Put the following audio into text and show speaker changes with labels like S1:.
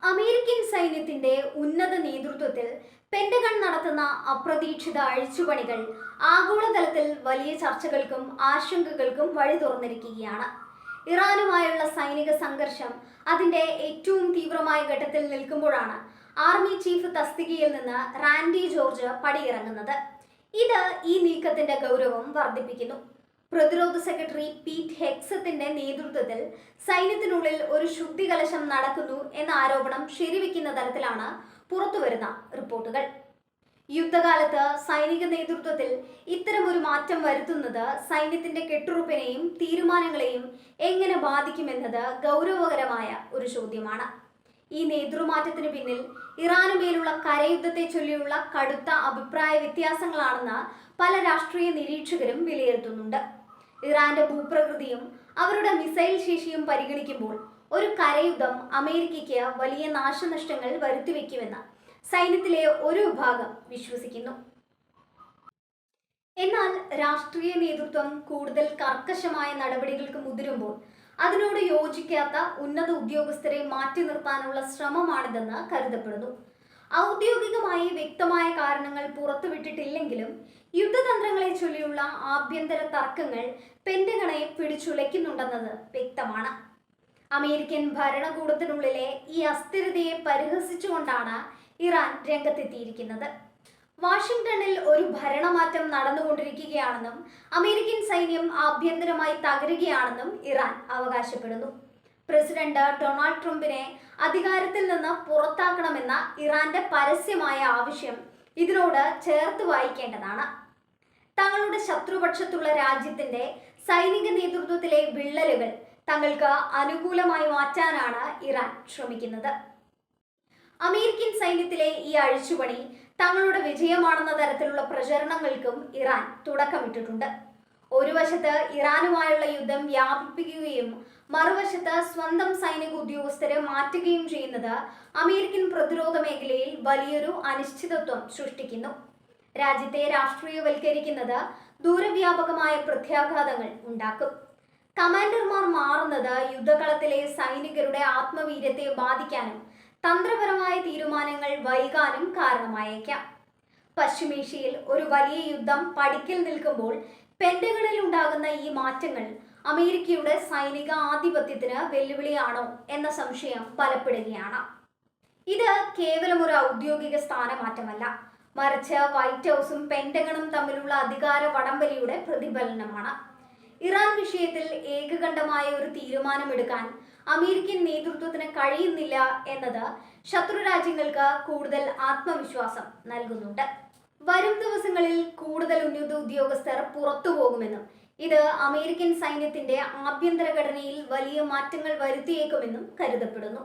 S1: American സൈന്യത്തിന്റെ ഉന്നത നേതൃത്വത്തിൽ പെന്റഗൺ നടത്തുന്ന അപ്രതീക്ഷിത അഴിച്ചുപണികൾ ആഗോളതലത്തിൽ വലിയ ചർച്ചകൾക്കും ആശങ്കകൾക്കും വഴി തുറന്നിരിക്കുകയാണ്. ഇറാനുമായുള്ള സൈനിക സംഘർഷം അതിന്റെ ഏറ്റവും തീവ്രമായ ഘട്ടത്തിൽ നിൽക്കുമ്പോഴാണ് ആർമി ചീഫ് തസ്തികയിൽ നിന്ന് റാൻഡി ജോർജ് പടിയിറങ്ങുന്നത്. ഇത് ഈ നീക്കത്തിന്റെ ഗൗരവം വർദ്ധിപ്പിക്കുന്നു. പ്രതിരോധ സെക്രട്ടറി പീറ്റ് ഹെക്സത്തിന്റെ നേതൃത്വത്തിൽ സൈന്യത്തിനുള്ളിൽ ഒരു ശുദ്ധികലശം നടക്കുന്നു എന്ന ആരോപണം ശരിവെക്കുന്ന തരത്തിലാണ് പുറത്തുവരുന്ന റിപ്പോർട്ടുകൾ. യുദ്ധകാലത്ത് സൈനിക നേതൃത്വത്തിൽ ഇത്തരമൊരു മാറ്റം വരുത്തുന്നത് സൈന്യത്തിന്റെ കെട്ടുറപ്പിനെയും തീരുമാനങ്ങളെയും എങ്ങനെ ബാധിക്കുമെന്നത് ഗൗരവകരമായ ഒരു ചോദ്യമാണ്. ഈ നേതൃമാറ്റത്തിന് പിന്നിൽ ഇറാനുമേലുള്ള കരയുദ്ധത്തെ ചൊല്ലിയുള്ള കടുത്ത അഭിപ്രായ വ്യത്യാസങ്ങളാണെന്ന് പല രാഷ്ട്രീയ നിരീക്ഷകരും വിലയിരുത്തുന്നുണ്ട്. ഇറാന്റെ ഭൂപ്രകൃതിയും അവരുടെ മിസൈൽ ശേഷിയും പരിഗണിക്കുമ്പോൾ ഒരു കരയുദ്ധം അമേരിക്കയ്ക്ക് വലിയ നാശനഷ്ടങ്ങൾ വരുത്തിവെക്കുമെന്ന് സൈന്യത്തിലെ ഒരു വിഭാഗം വിശ്വസിക്കുന്നു. എന്നാൽ രാഷ്ട്രീയ നേതൃത്വം കൂടുതൽ കർക്കശമായ നടപടികൾക്ക് മുതിരുമ്പോൾ അതിനോട് യോജിക്കാത്ത ഉന്നത ഉദ്യോഗസ്ഥരെ മാറ്റി നിർത്താനുള്ള ശ്രമമാണിതെന്ന് കരുതപ്പെടുന്നു. ഔദ്യോഗികമായി വ്യക്തമായ കാരണങ്ങൾ പുറത്തുവിട്ടിട്ടില്ലെങ്കിലും യുദ്ധതന്ത്രങ്ങളെ ചൊല്ലിയുള്ള ആഭ്യന്തര തർക്കങ്ങൾ പെന്റഗണെ പിടിച്ചുലയ്ക്കുന്നുണ്ടെന്നത് വ്യക്തമാണ്. അമേരിക്കൻ ഭരണകൂടത്തിനുള്ളിലെ ഈ അസ്ഥിരതയെ പരിഹസിച്ചുകൊണ്ടാണ് ഇറാൻ രംഗത്തെത്തിയിരിക്കുന്നത്. വാഷിംഗ്ടണിൽ ഒരു ഭരണമാറ്റം നടന്നുകൊണ്ടിരിക്കുകയാണെന്നും അമേരിക്കൻ സൈന്യം ആഭ്യന്തരമായി തകരുകയാണെന്നും ഇറാൻ അവകാശപ്പെടുന്നു. പ്രസിഡന്റ് ഡൊണാൾഡ് ട്രംപിനെ അധികാരത്തിൽ നിന്ന് പുറത്താക്കണമെന്ന ഇറാന്റെ പരസ്യമായ ആവശ്യം ഇതിനോട് ചേർത്ത് വായിക്കേണ്ടതാണ്. തങ്ങളുടെ ശത്രുപക്ഷത്തുള്ള രാജ്യത്തിന്റെ സൈനിക നേതൃത്വത്തിലെ വിള്ളലുകൾ തങ്ങൾക്ക് അനുകൂലമായി മാറ്റാനാണ് ഇറാൻ ശ്രമിക്കുന്നത്. അമേരിക്കൻ സൈന്യത്തിലെ ഈ അഴിച്ചുപണി തങ്ങളുടെ വിജയമാണെന്ന തരത്തിലുള്ള പ്രചരണങ്ങൾക്കും ഇറാൻ തുടക്കമിട്ടിട്ടുണ്ട്. ഒരു വശത്ത് ഇറാനുമായുള്ള യുദ്ധം വ്യാപിപ്പിക്കുകയും മറുവശത്ത് സ്വന്തം സൈനിക ഉദ്യോഗസ്ഥരെ മാറ്റുകയും ചെയ്യുന്നത് അമേരിക്കൻ പ്രതിരോധ മേഖലയിൽ വലിയൊരു അനിശ്ചിതത്വം സൃഷ്ടിക്കുന്നു. രാജ്യത്തെ രാഷ്ട്രീയവൽക്കരിക്കുന്നത് ദൂരവ്യാപകമായ പ്രത്യാഘാതങ്ങൾ ഉണ്ടാക്കും. കമാൻഡർമാർ മാറുന്നത് യുദ്ധകളത്തിലെ സൈനികരുടെ ആത്മവീര്യത്തെ ബാധിക്കാനും തന്ത്രപരമായ തീരുമാനങ്ങൾ വൈകാനും കാരണമായേക്കാം. പശ്ചിമേഷ്യയിൽ ഒരു വലിയ യുദ്ധം പടിക്കൽ നിൽക്കുമ്പോൾ പെന്റഗണിൽ ഉണ്ടാകുന്ന ഈ മാറ്റങ്ങൾ അമേരിക്കയുടെ സൈനിക ആധിപത്യത്തിന് വെല്ലുവിളിയാണോ എന്ന സംശയം ബലപ്പെടുകയാണ്. ഇത് കേവലം ഒരു ഔദ്യോഗിക സ്ഥാനമാറ്റമല്ല, മറിച്ച് വൈറ്റ് ഹൗസും പെന്റഗണും തമ്മിലുള്ള അധികാര വടംവലിയുടെ പ്രതിഫലനമാണ്. ഇറാൻ വിഷയത്തിൽ ഏകകണ്ഠമായ ഒരു തീരുമാനമെടുക്കാൻ അമേരിക്കൻ നേതൃത്വത്തിന് കഴിയുന്നില്ല എന്നത് ശത്രു രാജ്യങ്ങൾക്ക് കൂടുതൽ ആത്മവിശ്വാസം നൽകുന്നുണ്ട്. വരും ദിവസങ്ങളിൽ കൂടുതൽ ഉന്നത ഉദ്യോഗസ്ഥർ പുറത്തു പോകുമെന്നും ഇത് അമേരിക്കൻ സൈന്യത്തിന്റെ ആഭ്യന്തര ഘടനയിൽ വലിയ മാറ്റങ്ങൾ വരുത്തിയേക്കുമെന്നും കരുതപ്പെടുന്നു.